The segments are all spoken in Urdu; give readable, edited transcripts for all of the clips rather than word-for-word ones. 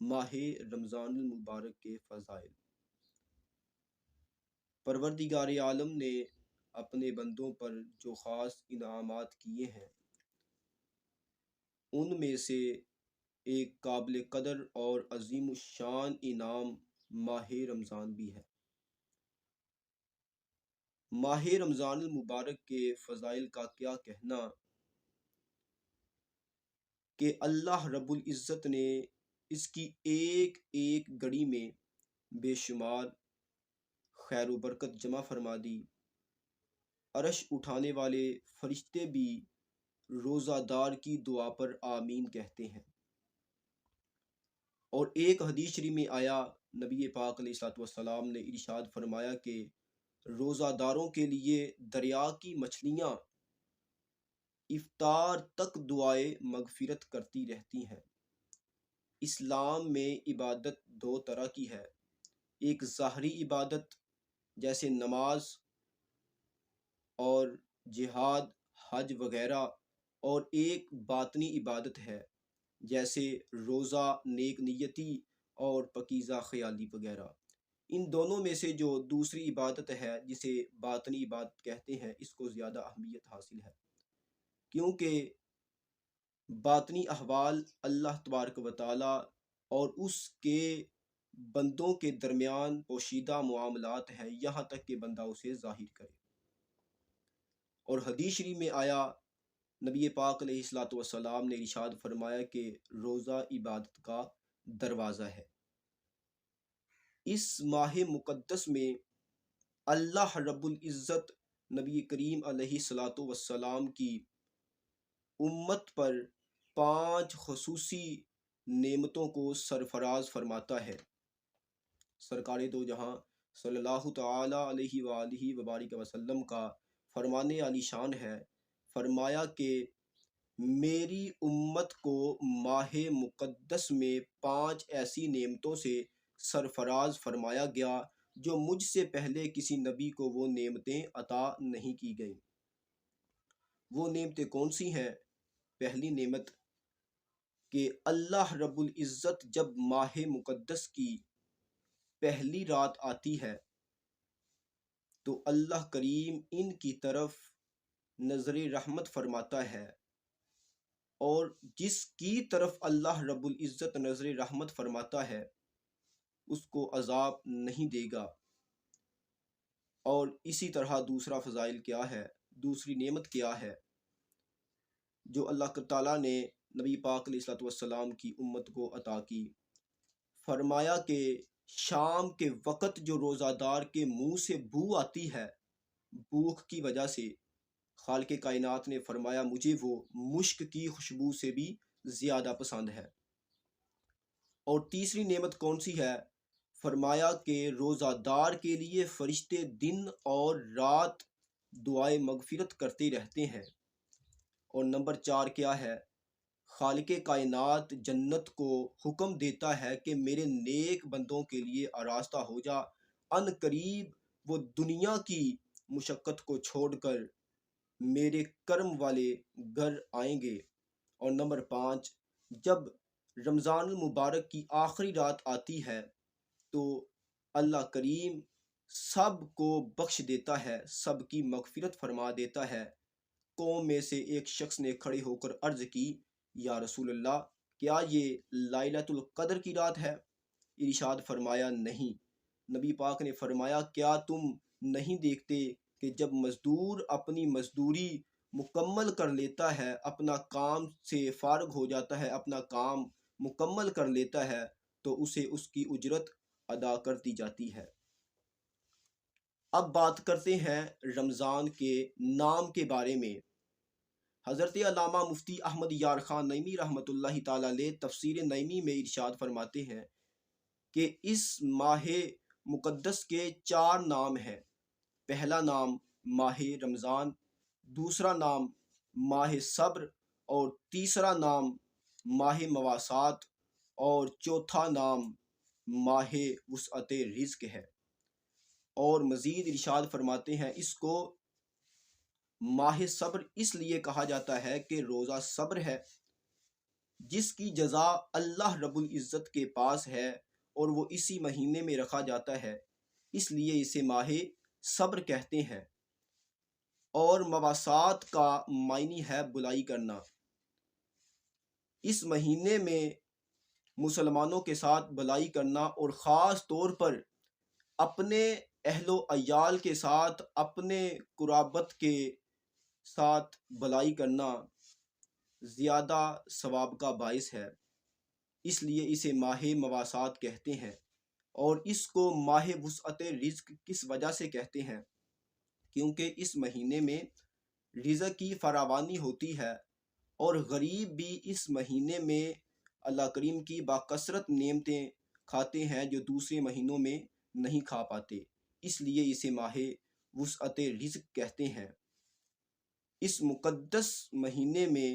ماہ رمضان المبارک کے فضائل۔ پروردگار عالم نے اپنے بندوں پر جو خاص انعامات کیے ہیں ان میں سے ایک قابل قدر اور عظیم الشان انعام ماہ رمضان بھی ہے۔ ماہ رمضان المبارک کے فضائل کا کیا کہنا کہ اللہ رب العزت نے اس کی ایک ایک گھڑی میں بے شمار خیر و برکت جمع فرما دی۔ عرش اٹھانے والے فرشتے بھی روزہ دار کی دعا پر آمین کہتے ہیں۔ اور ایک حدیث شریف میں آیا، نبی پاک علیہ الصلوۃ والسلام نے ارشاد فرمایا کہ روزہ داروں کے لیے دریا کی مچھلیاں افطار تک دعائے مغفرت کرتی رہتی ہیں۔ اسلام میں عبادت دو طرح کی ہے، ایک ظاہری عبادت جیسے نماز اور جہاد، حج وغیرہ، اور ایک باطنی عبادت ہے جیسے روزہ، نیک نیتی اور پاکیزہ خیالی وغیرہ۔ ان دونوں میں سے جو دوسری عبادت ہے جسے باطنی عبادت کہتے ہیں اس کو زیادہ اہمیت حاصل ہے، کیونکہ باطنی احوال اللہ تبارک و تعالی اور اس کے بندوں کے درمیان پوشیدہ معاملات ہیں یہاں تک کہ بندہ اسے ظاہر کرے۔ اور حدیث شریف میں آیا، نبی پاک علیہ الصلوۃ والسلام نے ارشاد فرمایا کہ روزہ عبادت کا دروازہ ہے۔ اس ماہ مقدس میں اللہ رب العزت نبی کریم علیہ الصلوۃ والسلام کی امت پر 5 خصوصی نعمتوں کو سرفراز فرماتا ہے۔ سرکار دو جہاں صلی اللہ تعالی علیہ وآلہ وبارک وسلم کا فرمان عالی شان ہے، فرمایا کہ میری امت کو ماہ مقدس میں 5 ایسی نعمتوں سے سرفراز فرمایا گیا جو مجھ سے پہلے کسی نبی کو وہ نعمتیں عطا نہیں کی گئیں۔ وہ نعمتیں کون سی ہیں؟ پہلی نعمت کہ اللہ رب العزت جب ماہ مقدس کی پہلی رات آتی ہے تو اللہ کریم ان کی طرف نظر رحمت فرماتا ہے، اور جس کی طرف اللہ رب العزت نظر رحمت فرماتا ہے اس کو عذاب نہیں دے گا۔ اور اسی طرح دوسرا فضائل کیا ہے، دوسری نعمت کیا ہے جو اللہ تعالیٰ نے نبی پاک علیہ الصلوۃ والسلام کی امت کو عطا کی؟ فرمایا کہ شام کے وقت جو روزہ دار کے منہ سے بو آتی ہے بھوک کی وجہ سے، خالق کائنات نے فرمایا مجھے وہ مشک کی خوشبو سے بھی زیادہ پسند ہے۔ اور تیسری نعمت کون سی ہے؟ فرمایا کہ روزہ دار کے لیے فرشتے دن اور رات دعائے مغفرت کرتے رہتے ہیں۔ اور نمبر 4 کیا ہے؟ خالق کائنات جنت کو حکم دیتا ہے کہ میرے نیک بندوں کے لیے آراستہ ہو جا، ان قریب وہ دنیا کی مشقت کو چھوڑ کر میرے کرم والے گھر آئیں گے۔ اور نمبر 5، جب رمضان المبارک کی آخری رات آتی ہے تو اللہ کریم سب کو بخش دیتا ہے، سب کی مغفرت فرما دیتا ہے۔ قوم میں سے ایک شخص نے کھڑے ہو کر عرض کی، یا رسول اللہ کیا یہ لیلۃ القدر کی رات ہے؟ ارشاد فرمایا نہیں۔ نبی پاک نے فرمایا کیا تم نہیں دیکھتے کہ جب مزدور اپنی مزدوری مکمل کر لیتا ہے، اپنا کام سے فارغ ہو جاتا ہے، اپنا کام مکمل کر لیتا ہے تو اسے اس کی اجرت ادا کر دی جاتی ہے۔ اب بات کرتے ہیں رمضان کے نام کے بارے میں۔ حضرت علامہ مفتی احمد یار خان نعیمی رحمۃ اللہ تعالی علیہ تفسیر نعیمی میں ارشاد فرماتے ہیں کہ اس ماہ مقدس کے 4 نام ہیں۔ پہلا نام ماہ رمضان، دوسرا نام ماہ صبر، اور تیسرا نام ماہ مواسات، اور چوتھا نام ماہ وسعت رزق ہے۔ اور مزید ارشاد فرماتے ہیں اس کو ماہ صبر اس لیے کہا جاتا ہے کہ روزہ صبر ہے، جس کی جزا اللہ رب العزت کے پاس ہے اور وہ اسی مہینے میں رکھا جاتا ہے، اس لیے اسے ماہ صبر کہتے ہیں۔ اور مواسات کا معنی ہے بلائی کرنا۔ اس مہینے میں مسلمانوں کے ساتھ بلائی کرنا اور خاص طور پر اپنے اہل و عیال کے ساتھ، اپنے قرابت کے ساتھ بلائی کرنا زیادہ ثواب کا باعث ہے، اس لیے اسے ماہ مواسات کہتے ہیں۔ اور اس کو ماہ وسعت رزق کس وجہ سے کہتے ہیں؟ کیونکہ اس مہینے میں رزق کی فراوانی ہوتی ہے اور غریب بھی اس مہینے میں اللہ کریم کی باکثرت نعمتیں کھاتے ہیں جو دوسرے مہینوں میں نہیں کھا پاتے، اس لیے اسے ماہ وسعت رزق کہتے ہیں۔ اس مقدس مہینے میں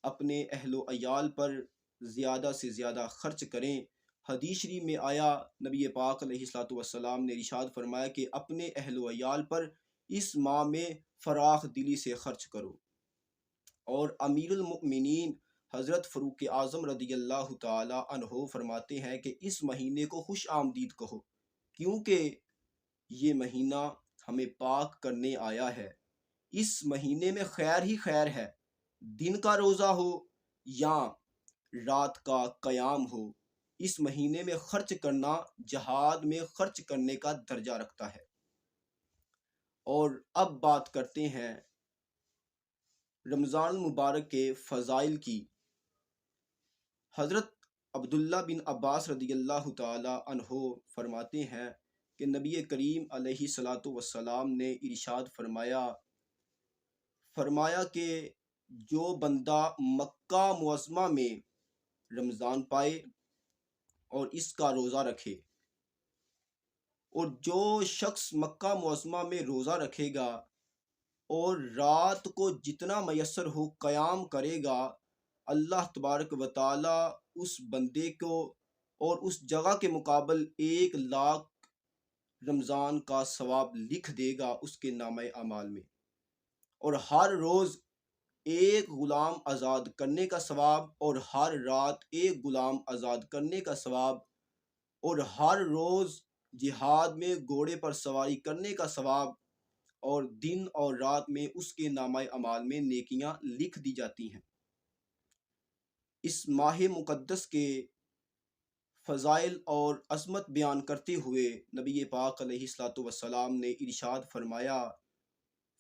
اپنے اہل و عیال پر زیادہ سے زیادہ خرچ کریں۔ حدیث شریف میں آیا، نبی پاک علیہ الصلوۃ والسلام نے ارشاد فرمایا کہ اپنے اہل و عیال پر اس ماہ میں فراخ دلی سے خرچ کرو۔ اور امیر المؤمنین حضرت فاروق اعظم رضی اللہ تعالی عنہ فرماتے ہیں کہ اس مہینے کو خوش آمدید کہو، کیونکہ یہ مہینہ ہمیں پاک کرنے آیا ہے۔ اس مہینے میں خیر ہی خیر ہے، دن کا روزہ ہو یا رات کا قیام ہو، اس مہینے میں خرچ کرنا جہاد میں خرچ کرنے کا درجہ رکھتا ہے۔ اور اب بات کرتے ہیں رمضان المبارک کے فضائل کی۔ حضرت عبداللہ بن عباس رضی اللہ تعالی عنہ فرماتے ہیں کہ نبی کریم علیہ الصلوۃ والسلام نے ارشاد فرمایا کہ جو بندہ مکہ معظمہ میں رمضان پائے اور اس کا روزہ رکھے، اور جو شخص مکہ معظمہ میں روزہ رکھے گا اور رات کو جتنا میسر ہو قیام کرے گا، اللہ تبارک و تعالی اس بندے کو اور اس جگہ کے مقابل 1,00,000 رمضان کا ثواب لکھ دے گا اس کے نامہ اعمال میں۔ اور ہر روز ایک غلام آزاد کرنے کا ثواب، اور ہر رات ایک غلام آزاد کرنے کا ثواب، اور ہر روز جہاد میں گھوڑے پر سواری کرنے کا ثواب، اور دن اور رات میں اس کے نامہ اعمال میں نیکیاں لکھ دی جاتی ہیں۔ اس ماہ مقدس کے فضائل اور عظمت بیان کرتے ہوئے نبی پاک علیہ الصلوۃ والسلام نے ارشاد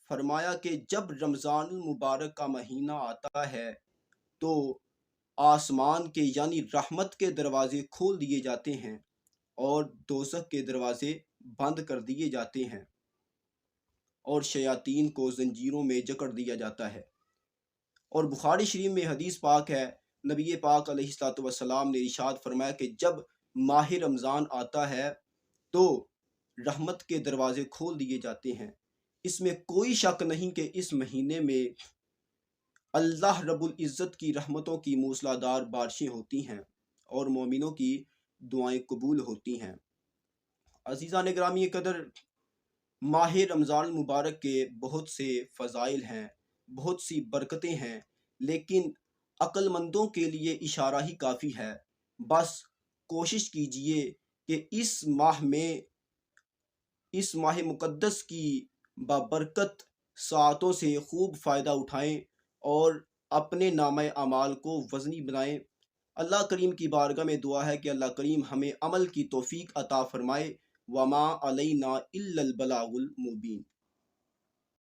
فرمایا کہ جب رمضان المبارک کا مہینہ آتا ہے تو آسمان کے یعنی رحمت کے دروازے کھول دیے جاتے ہیں اور دوزخ کے دروازے بند کر دیے جاتے ہیں، اور شیاطین کو زنجیروں میں جکڑ دیا جاتا ہے۔ اور بخاری شریف میں حدیث پاک ہے، نبی پاک علیہ الصلوۃ والسلام نے ارشاد فرمایا کہ جب ماہ رمضان آتا ہے تو رحمت کے دروازے کھول دیے جاتے ہیں۔ اس میں کوئی شک نہیں کہ اس مہینے میں اللہ رب العزت کی رحمتوں کی موسلا دار بارشیں ہوتی ہیں اور مومنوں کی دعائیں قبول ہوتی ہیں۔ عزیزان گرامی قدر، ماہ رمضان المبارک کے بہت سے فضائل ہیں، بہت سی برکتیں ہیں، لیکن عقل مندوں کے لیے اشارہ ہی کافی ہے۔ بس کوشش کیجئے کہ اس ماہ مقدس کی بابرکت ساعتوں سے خوب فائدہ اٹھائیں اور اپنے نامہ اعمال کو وزنی بنائیں۔ اللہ کریم کی بارگاہ میں دعا ہے کہ اللہ کریم ہمیں عمل کی توفیق عطا فرمائے۔ وما علینا الا البلاغ المبین۔